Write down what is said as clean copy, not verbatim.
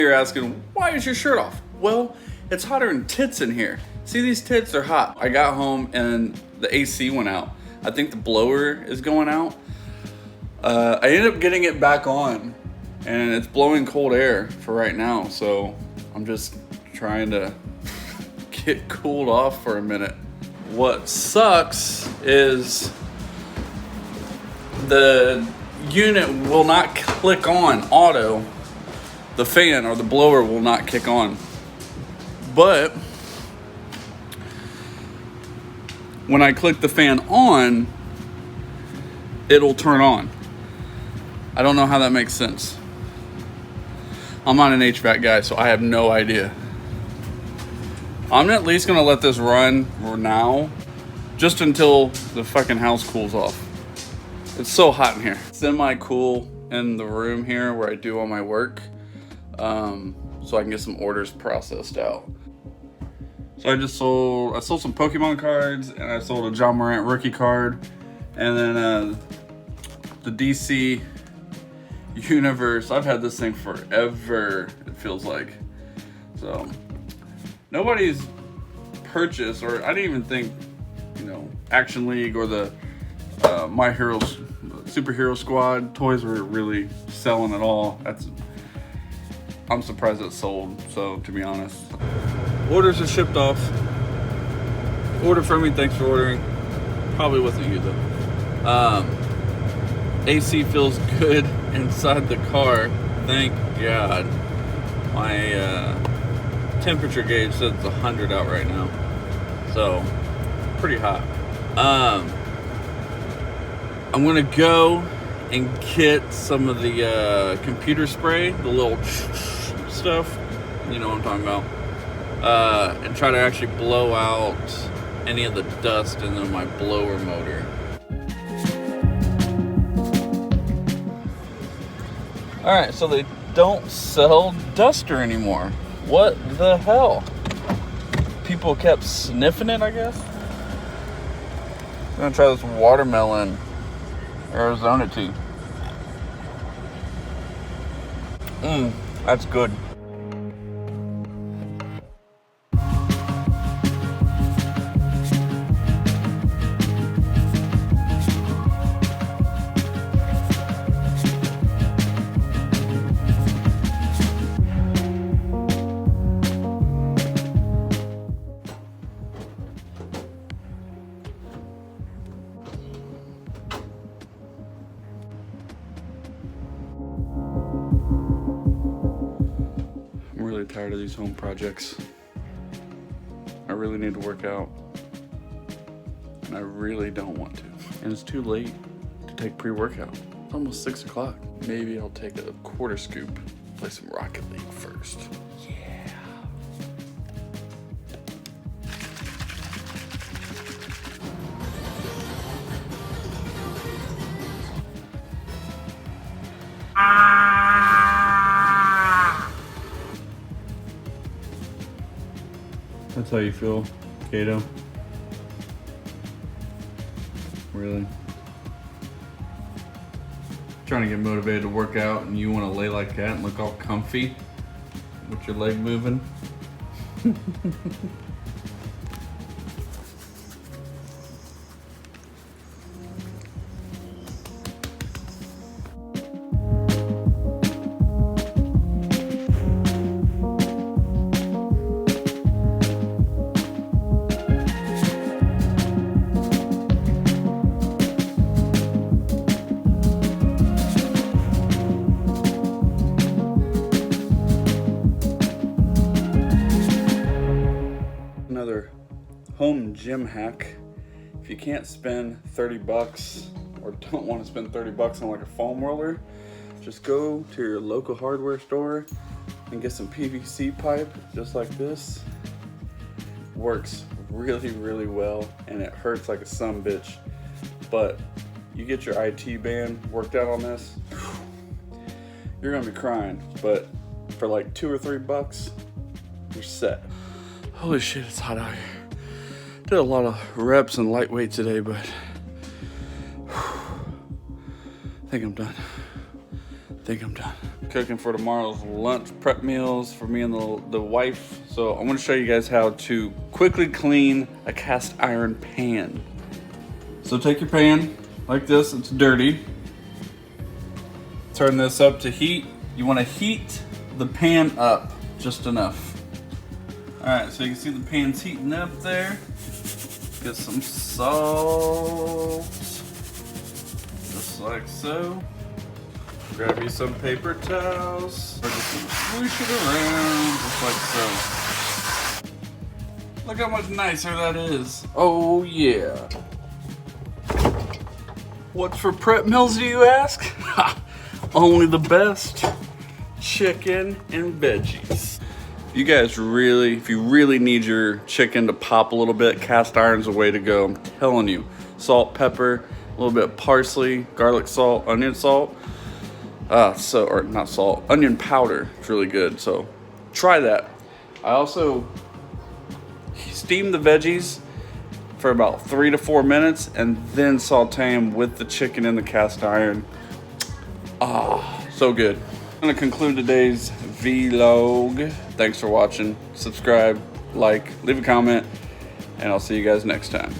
You're asking, why is your shirt off? Well, it's hotter than tits in here. See these tits are hot. I got home and the AC went out. I think the blower is going out. I ended up getting it back on and it's blowing cold air for right now. So I'm just trying to get cooled off for a minute. What sucks is the unit will not click on auto. The fan or the blower will not kick on. But when I click the fan on, it'll turn on. I don't know how that makes sense. I'm not an HVAC guy, so I have no idea. I'm at least gonna let this run for now, just until the fucking house cools off. It's so hot in here. Semi-cool in the room here where I do all my work, so I can get some orders processed out. So I sold some Pokemon cards, and I sold a John Morant rookie card, and then the DC Universe. I've had this thing forever, it feels like. So nobody's purchased, or I didn't even think, Action League or the My Heroes Superhero Squad toys were really selling at all. I'm surprised it sold, so to be honest. Orders are shipped off. Order from me, thanks for ordering. Probably wasn't you though. AC feels good inside the car, thank God. My temperature gauge says it's 100 out right now, so pretty hot. I'm gonna go and get some of the computer spray, the little stuff, you know what I'm talking about, and try to actually blow out any of the dust in my blower motor. Alright, so they don't sell duster anymore. What the hell? People kept sniffing it, I guess. I'm gonna try this watermelon Arizona tea. That's good. I'm really tired of these home projects. I really need to work out, and I really don't want to. And it's too late to take pre-workout. It's almost 6 o'clock. Maybe I'll take a quarter scoop, play some Rocket League first. Yeah. That's how you feel, Kato? Really? Trying to get motivated to work out and you want to lay like that and look all comfy with your leg moving? Another home gym hack. If you can't spend 30 bucks or don't want to spend 30 bucks on like a foam roller, just go to your local hardware store and get some PVC pipe just like this. Works really, really well, and it hurts like a sumbitch. But you get your IT band worked out on this, you're gonna be crying. But for like 2 or 3 bucks, you're set. Holy shit, it's hot out here. Did a lot of reps and lightweight today, but I think I'm done. cooking for tomorrow's lunch prep meals for me and the wife. So I'm gonna show you guys how to quickly clean a cast iron pan. So take your pan like this, it's dirty. Turn this up to heat. You wanna heat the pan up just enough. All right, so you can see the pan's heating up there. Get some salt, just like so. Grab you some paper towels. We're just gonna swoosh it around, just like so. Look how much nicer that is. Oh yeah. What's for prep meals, do you ask? Only the best. Chicken and veggies. You guys really, if you really need your chicken to pop a little bit, cast iron's the way to go. I'm telling you. Salt, pepper, a little bit of parsley, garlic salt, onion salt. Or not salt, onion powder. It's really good, so try that. I also steam the veggies for about 3 to 4 minutes and then saute them with the chicken in the cast iron. So good. I'm gonna conclude today's vlog. Thanks for watching. Subscribe, like, leave a comment, and I'll see you guys next time.